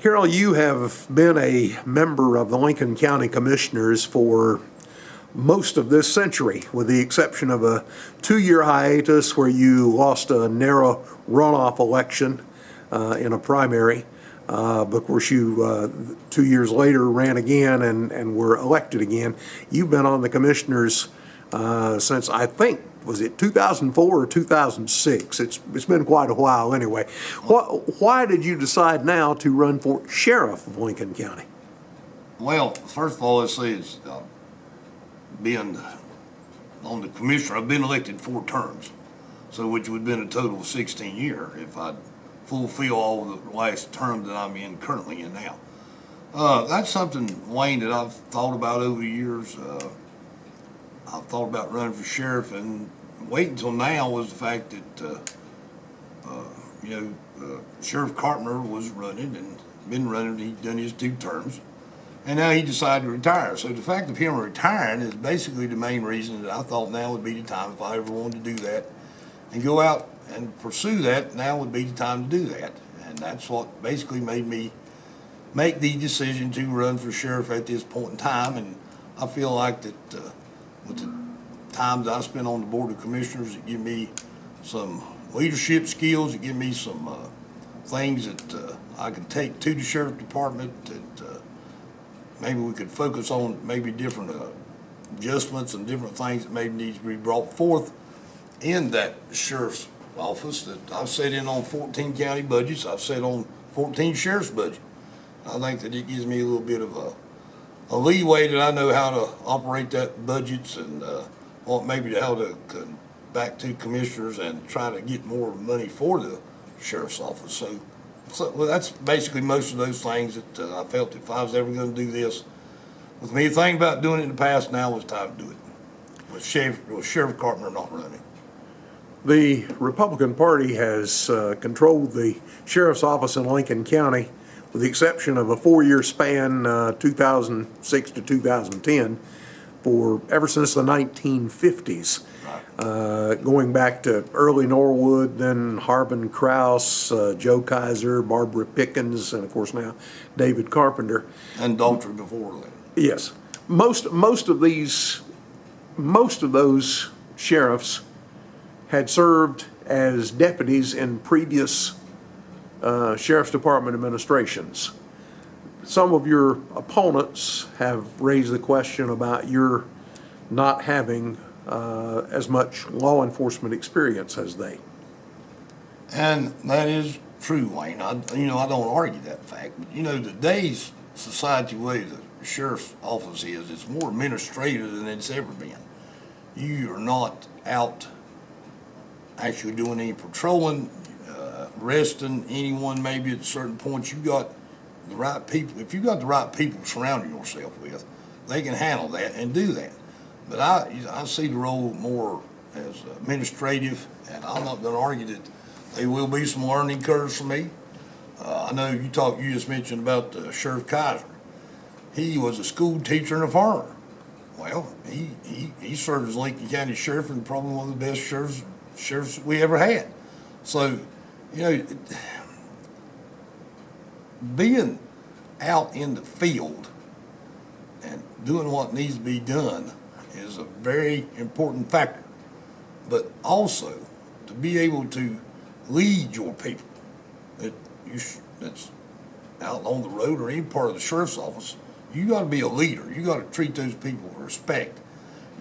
Carrol, you have been a member of the Lincoln County Commissioners for most of this century, with the exception of a 2-year hiatus where you lost a narrow runoff election in a primary. But of course, you 2 years later ran again and were elected again. You've been on the Commissioners since, I think, was it 2004 or 2006? It's been quite a while anyway. Why did you decide now to run for sheriff of Lincoln County? Well, first of all, let's say it's being on the commissioner. I've been elected 4 terms, so which would have been a total of 16 years if I'd fulfill all the last term that I'm in currently in now. That's something, Wayne, that I've thought about over the years. I've thought about running for sheriff, and waiting until now was the fact that Sheriff Carpenter was running and been running. He'd done his 2 terms, and now he decided to retire. So the fact of him retiring is basically the main reason that I thought now would be the time, if I ever wanted to do that and go out and pursue that, now would be the time to do that. And that's what basically made me make the decision to run for sheriff at this point in time. And I feel like that with the times I spent on the Board of Commissioners, it give me some leadership skills, it give me some things that I can take to the sheriff department that maybe we could focus on, maybe different adjustments and different things that maybe need to be brought forth in that sheriff's office. That I've sat in on 14 county budgets, I've sat on 14 sheriff's budget. I think that it gives me a little bit of a leeway that I know how to operate that budgets and maybe how to back to commissioners and try to get more money for the sheriff's office. So well, that's basically most of those things that I felt if I was ever going to do this. With me thinking about doing it in the past, now was time to do it. With Sheriff Carpenter not running. The Republican Party has controlled the sheriff's office in Lincoln County, with the exception of a 4-year span, 2006 to 2010, for ever since the 1950s. Going back to early Norwood, then Harbin Krause, Joe Kaiser, Barbara Pickens, and of course now David Carpenter. And Daltrey before that. Yes. Most of those sheriffs had served as deputies in previous sheriff's department administrations. Some of your opponents have raised the question about your not having as much law enforcement experience as they. And that is true, Wayne. I don't argue that fact. But today's society way the sheriff's office is, it's more administrative than it's ever been. You are not out actually doing any patrolling, arresting anyone maybe at certain points. You got the right people. If you got the right people surrounding yourself with, they can handle that and do that. But I see the role more as administrative, and I'm not going to argue that there will be some learning curves for me. I know you just mentioned about Sheriff Kaiser. He was a school teacher and a farmer. Well, he served as Lincoln County Sheriff and probably one of the best sheriffs we ever had. So, being out in the field and doing what needs to be done is a very important factor. But also to be able to lead your people that's out on the road or any part of the sheriff's office, you got to be a leader. You got to treat those people with respect.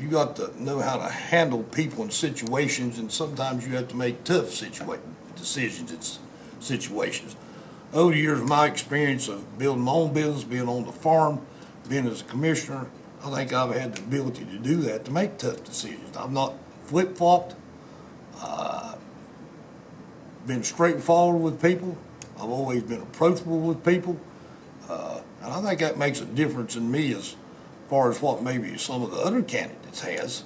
You got to know how to handle people in situations, and sometimes you have to make tough decisions in situations. Over the years, my experience of building my own business, being on the farm, being as a commissioner, I think I've had the ability to do that, to make tough decisions. I've not flip-flopped, been straightforward with people. I've always been approachable with people. And I think that makes a difference in me as far as what maybe some of the other candidates has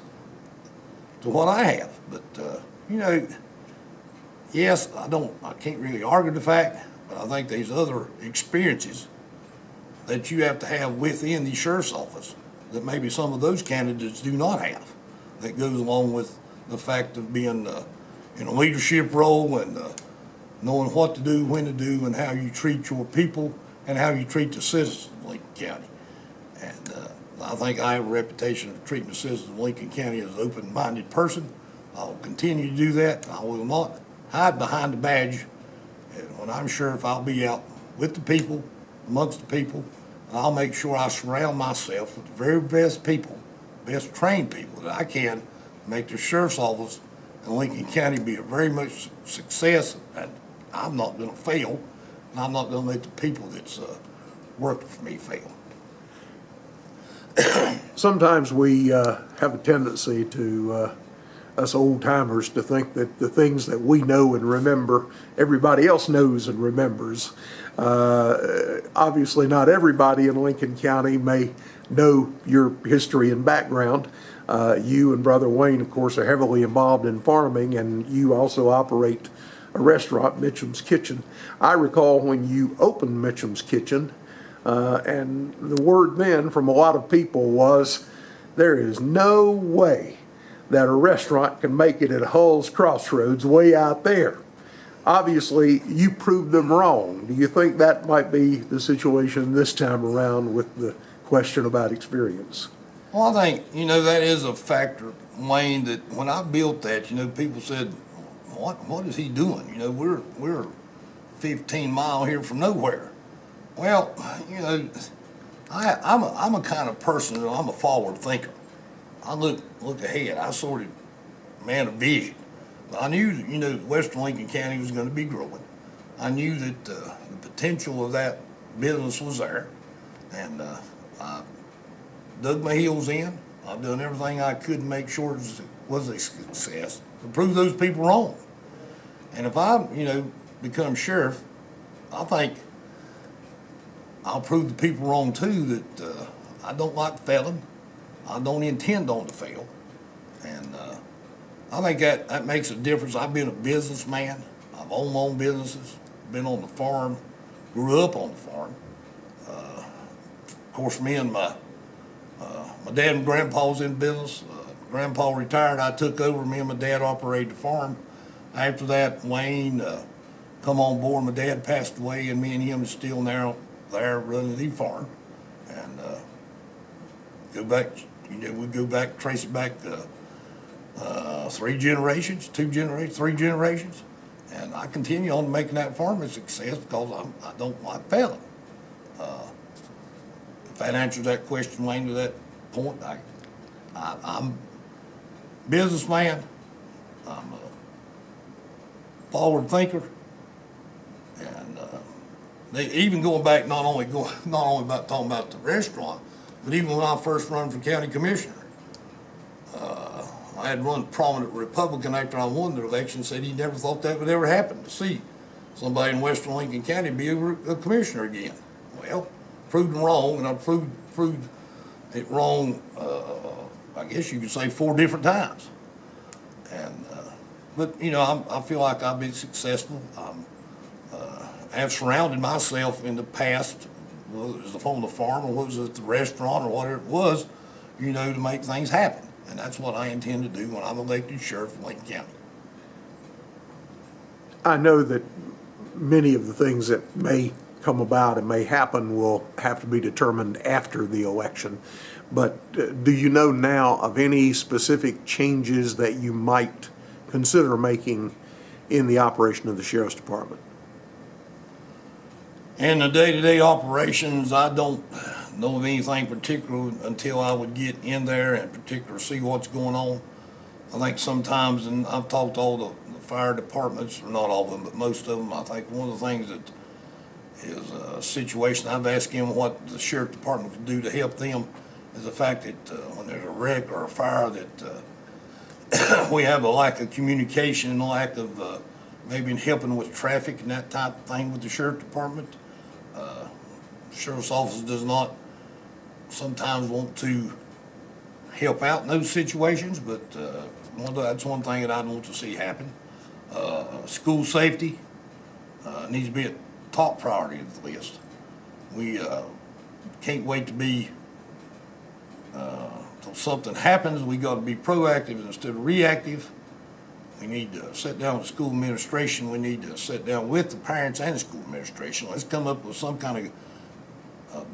to what I have. But, yes, I can't really argue the fact, but I think there's other experiences that you have to have within the sheriff's office that maybe some of those candidates do not have, that goes along with the fact of being in a leadership role and knowing what to do, when to do, and how you treat your people and how you treat the citizens of Lincoln County. And I think I have a reputation of treating the citizens of Lincoln County as an open-minded person. I will continue to do that. I will not hide behind the badge. And when I'm sheriff, I'll be out with the people, amongst the people, and I'll make sure I surround myself with the very best people, best trained people that I can, to make the sheriff's office in Lincoln County be a very much success. And I'm not going to fail, and I'm not going to let the people that's working for me fail. Sometimes we have a tendency to, us old timers, to think that the things that we know and remember, everybody else knows and remembers. Obviously, not everybody in Lincoln County may know your history and background. You and Brother Wayne, of course, are heavily involved in farming, and you also operate a restaurant, Mitchem's Kitchen. I recall when you opened Mitchem's Kitchen, and the word then from a lot of people was, there is no way that a restaurant can make it at Hull's Crossroads way out there. Obviously, you proved them wrong. Do you think that might be the situation this time around with the question about experience? Well, I think, that is a factor, Wayne, that when I built that, people said, what is he doing? We're 15 miles here from nowhere. Well, I'm a kind of person, I'm a forward thinker. I look ahead. I sort of man of vision. I knew that, Western Lincoln County was going to be growing. I knew that the potential of that business was there. And I dug my heels in. I've done everything I could to make sure it was a success, to prove those people wrong. And if I, become sheriff, I think I'll prove the people wrong too, that I don't like failing. I don't intend on to fail. And I think that makes a difference. I've been a businessman. I've owned my own businesses, been on the farm, grew up on the farm. Of course, me and my dad and grandpa was in business. Grandpa retired, I took over. Me and my dad operated the farm. After that, Wayne come on board. My dad passed away, and me and him is still now there running the farm. And go back, we go back, trace it back 3 generations, 2 generations, 3 generations. And I continue on making that farm a success because I don't like failing. If that answers that question, Wayne, to that point, I'm a businessman. I'm a forward thinker. And they even going back, not only about talking about the restaurant, but even when I first run for county commissioner, I had one prominent Republican after I won the election said he never thought that would ever happen, to see somebody in Western Lincoln County be a commissioner again. Well, proved them wrong, and I proved it wrong, I guess you could say 4 different times. And but I feel like I've been successful. I have surrounded myself in the past, whether it was on the farm or whether it was at the restaurant or whatever it was, to make things happen. And that's what I intend to do when I'm elected sheriff of Lincoln County. I know that many of the things that may come about and may happen will have to be determined after the election. But do you know now of any specific changes that you might consider making in the operation of the Sheriff's Department? In the day-to-day operations, I don't know of anything particular until I would get in there and particular see what's going on. I think sometimes, and I've talked to all the fire departments, or not all of them, but most of them, I think one of the things that is a situation, I've asked him what the sheriff department could do to help them, is the fact that when there's a wreck or a fire that we have a lack of communication and a lack of maybe in helping with traffic and that type of thing with the sheriff department. Sheriff's office does not sometimes want to help out in those situations, but that's one thing that I want to see happen. School safety needs to be a top priority of the list. We can't wait to be till something happens. We got to be proactive instead of reactive. We need to sit down with school administration. We need to sit down with the parents and the school administration. Let's come up with some kind of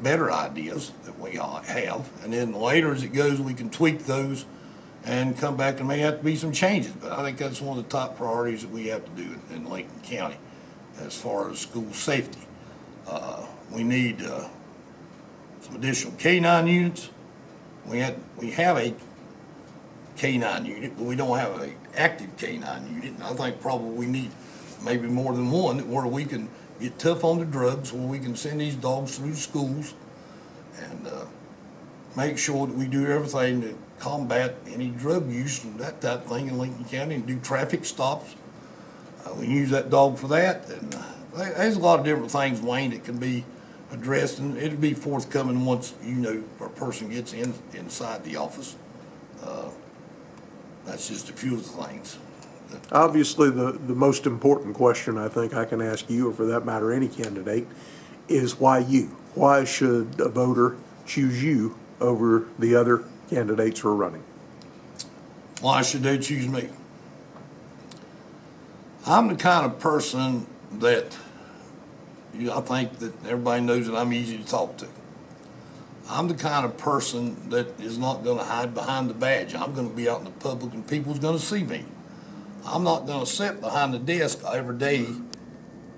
better ideas that we have, and then later as it goes, we can tweak those and come back, and may have to be some changes. But I think that's one of the top priorities that we have to do in Lincoln County as far as school safety. We need some additional K-9 units. We have a K-9 unit, but we don't have an active K-9 unit. And I think probably we need maybe more than one, where we can get tough on the drugs, where we can send these dogs through schools and make sure that we do everything to combat any drug use and that type of thing in Lincoln County, and do traffic stops. We can use that dog for that. And there's a lot of different things, Wayne, that can be addressed, and it'll be forthcoming once, a person gets inside the office. That's just a few of the things. Obviously, the most important question I think I can ask you, or for that matter, any candidate, is why you? Why should a voter choose you over the other candidates who are running? Why should they choose me? I'm the kind of person that I think that everybody knows that I'm easy to talk to. I'm the kind of person that is not going to hide behind the badge. I'm going to be out in the public and people's going to see me. I'm not going to sit behind the desk every day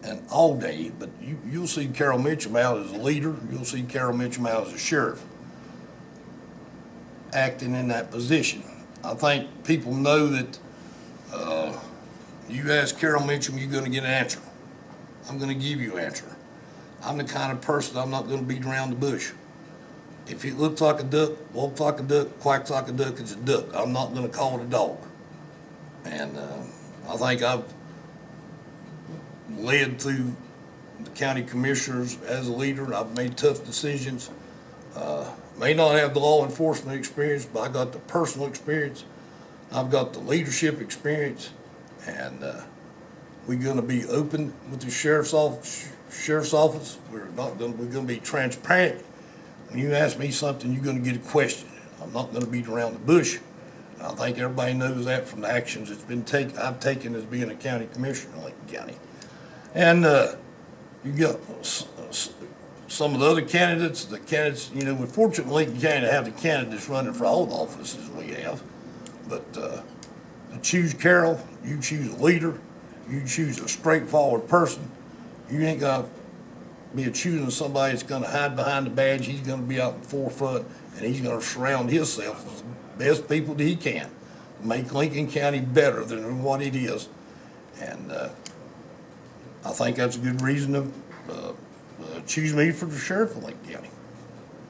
and all day, but you'll see Carrol Mitchem out as a leader. You'll see Carrol Mitchem out as a sheriff acting in that position. I think people know that you ask Carrol Mitchem, you're going to get an answer. I'm going to give you an answer. I'm the kind of person, I'm not going to beat around the bush. If it looks like a duck, walks like a duck, quacks like a duck, it's a duck. I'm not going to call it a dog. And I think I've led through the county commissioners as a leader. I've made tough decisions. May not have the law enforcement experience, but I got the personal experience. I've got the leadership experience, and we're going to be open with the sheriff's office. We're going to be transparent. When you ask me something, you're going to get a question. I'm not going to beat around the bush. I think everybody knows that from the actions I've taken as being a county commissioner in Lincoln County. And you got some of the other candidates, we're fortunate in Lincoln County to have the candidates running for all the offices we have. But to choose Carrol, you choose a leader, you choose a straightforward person. You ain't got to be choosing somebody that's going to hide behind the badge. He's going to be out in the forefront, and he's going to surround himself with the best people that he can. Make Lincoln County better than what it is. And I think that's a good reason to choose me for the sheriff of Lincoln County.